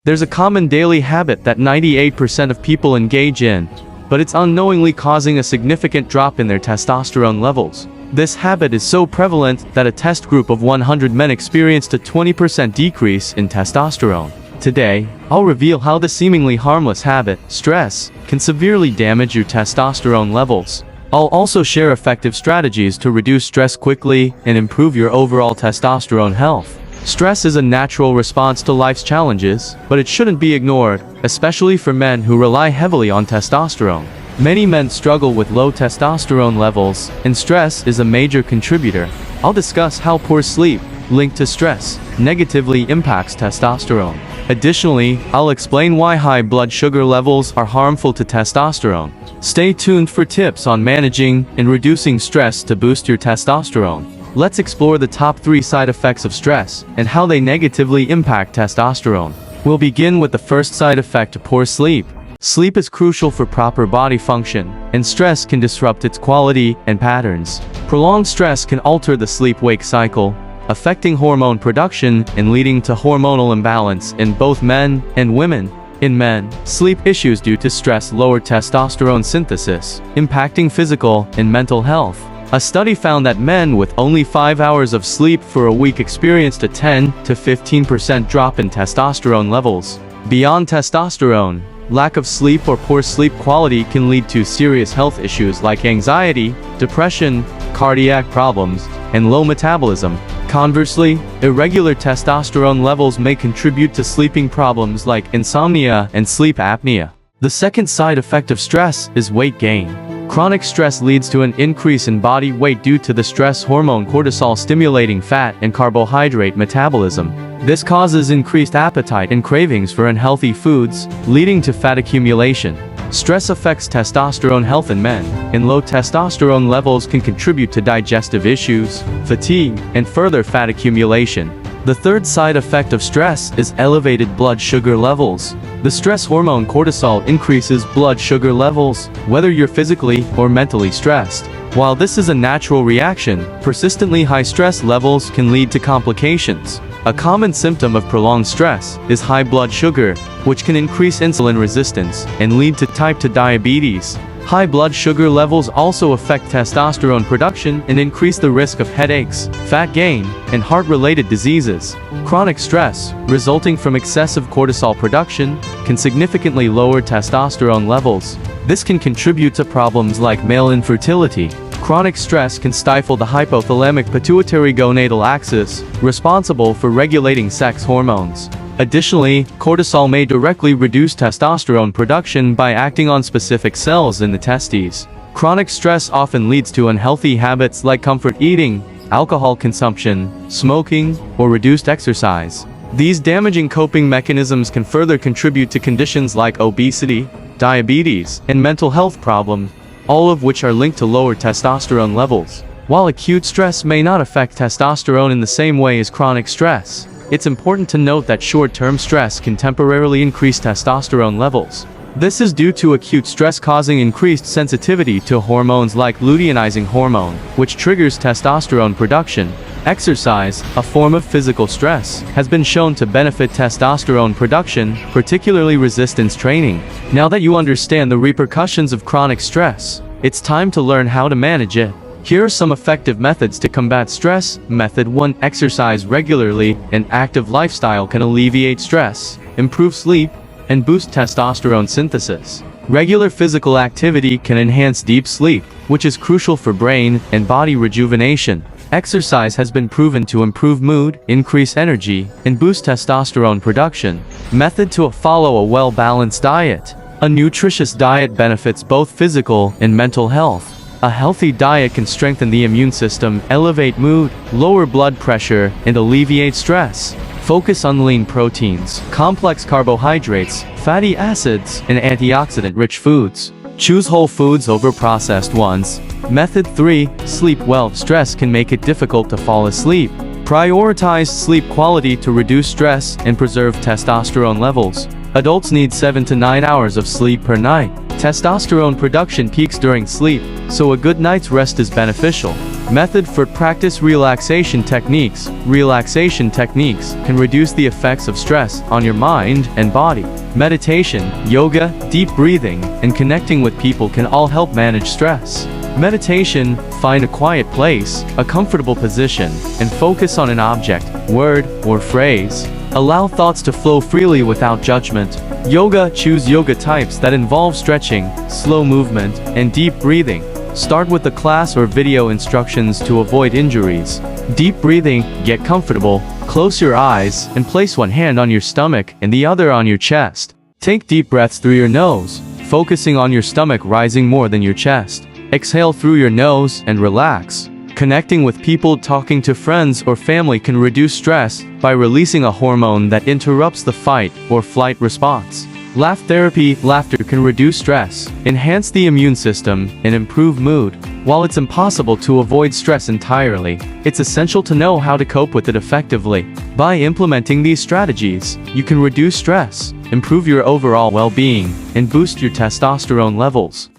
There's a common daily habit that 98% of people engage in, but it's unknowingly causing a significant drop in their testosterone levels. This habit is so prevalent that a test group of 100 men experienced a 20% decrease in testosterone. Today, I'll reveal how the seemingly harmless habit, stress, can severely damage your testosterone levels. I'll also share effective strategies to reduce stress quickly and improve your overall testosterone health. Stress is a natural response to life's challenges, but it shouldn't be ignored, especially for men who rely heavily on testosterone. Many men struggle with low testosterone levels, and stress is a major contributor. I'll discuss how poor sleep, linked to stress, negatively impacts testosterone. Additionally, I'll explain why high blood sugar levels are harmful to testosterone. Stay tuned for tips on managing and reducing stress to boost your testosterone. Let's explore the top 3 side effects of stress and how they negatively impact testosterone. We'll begin with the first side effect: poor sleep. Sleep is crucial for proper body function, and stress can disrupt its quality and patterns. Prolonged stress can alter the sleep-wake cycle, affecting hormone production and leading to hormonal imbalance in both men and women. In men, sleep issues due to stress lower testosterone synthesis, impacting physical and mental health. A study found that men with only 5 hours of sleep for a week experienced a 10 to 15% drop in testosterone levels. Beyond testosterone, lack of sleep or poor sleep quality can lead to serious health issues like anxiety, depression, cardiac problems, and low metabolism. Conversely, irregular testosterone levels may contribute to sleeping problems like insomnia and sleep apnea. The second side effect of stress is weight gain. Chronic stress leads to an increase in body weight due to the stress hormone cortisol stimulating fat and carbohydrate metabolism. This causes increased appetite and cravings for unhealthy foods, leading to fat accumulation. Stress affects testosterone health in men, and low testosterone levels can contribute to digestive issues, fatigue, and further fat accumulation. The third side effect of stress is elevated blood sugar levels. The stress hormone cortisol increases blood sugar levels, whether you're physically or mentally stressed. While this is a natural reaction, persistently high stress levels can lead to complications. A common symptom of prolonged stress is high blood sugar, which can increase insulin resistance and lead to type 2 diabetes. High blood sugar levels also affect testosterone production and increase the risk of headaches, fat gain, and heart-related diseases. Chronic stress, resulting from excessive cortisol production, can significantly lower testosterone levels. This can contribute to problems like male infertility. Chronic stress can stifle the hypothalamic pituitary gonadal axis, responsible for regulating sex hormones. Additionally, cortisol may directly reduce testosterone production by acting on specific cells in the testes. Chronic stress often leads to unhealthy habits like comfort eating, alcohol consumption, smoking, or reduced exercise. These damaging coping mechanisms can further contribute to conditions like obesity, diabetes, and mental health problems, all of which are linked to lower testosterone levels. While acute stress may not affect testosterone in the same way as chronic stress, it's important to note that short-term stress can temporarily increase testosterone levels. This is due to acute stress causing increased sensitivity to hormones like luteinizing hormone, which triggers testosterone production. Exercise, a form of physical stress, has been shown to benefit testosterone production, particularly resistance training. Now that you understand the repercussions of chronic stress, it's time to learn how to manage it. Here are some effective methods to combat stress. Method 1. Exercise regularly. An active lifestyle can alleviate stress, improve sleep, and boost testosterone synthesis. Regular physical activity can enhance deep sleep, which is crucial for brain and body rejuvenation. Exercise has been proven to improve mood, increase energy, and boost testosterone production. Method 2. Follow a well-balanced diet. A nutritious diet benefits both physical and mental health. A healthy diet can strengthen the immune system, elevate mood, lower blood pressure, and alleviate stress. Focus on lean proteins, complex carbohydrates, fatty acids, and antioxidant-rich foods. Choose whole foods over processed ones. Method 3. Sleep well. Stress can make it difficult to fall asleep. Prioritize sleep quality to reduce stress and preserve testosterone levels. Adults need 7 to 9 hours of sleep per night. Testosterone production peaks during sleep, so a good night's rest is beneficial. Method for practice relaxation techniques. Relaxation techniques can reduce the effects of stress on your mind and body. Meditation, yoga, deep breathing, and connecting with people can all help manage stress. Meditation, find a quiet place, a comfortable position, and focus on an object, word, or phrase. Allow thoughts to flow freely without judgment. Yoga, choose yoga types that involve stretching, slow movement, and deep breathing. Start with the class or video instructions to avoid injuries. Deep breathing, get comfortable, close your eyes, and place one hand on your stomach and the other on your chest. Take deep breaths through your nose, focusing on your stomach rising more than your chest. Exhale through your nose and relax. Connecting with people, talking to friends or family can reduce stress by releasing a hormone that interrupts the fight or flight response. Laugh therapy, laughter can reduce stress, enhance the immune system, and improve mood. While it's impossible to avoid stress entirely, it's essential to know how to cope with it effectively. By implementing these strategies, you can reduce stress, improve your overall well-being, and boost your testosterone levels.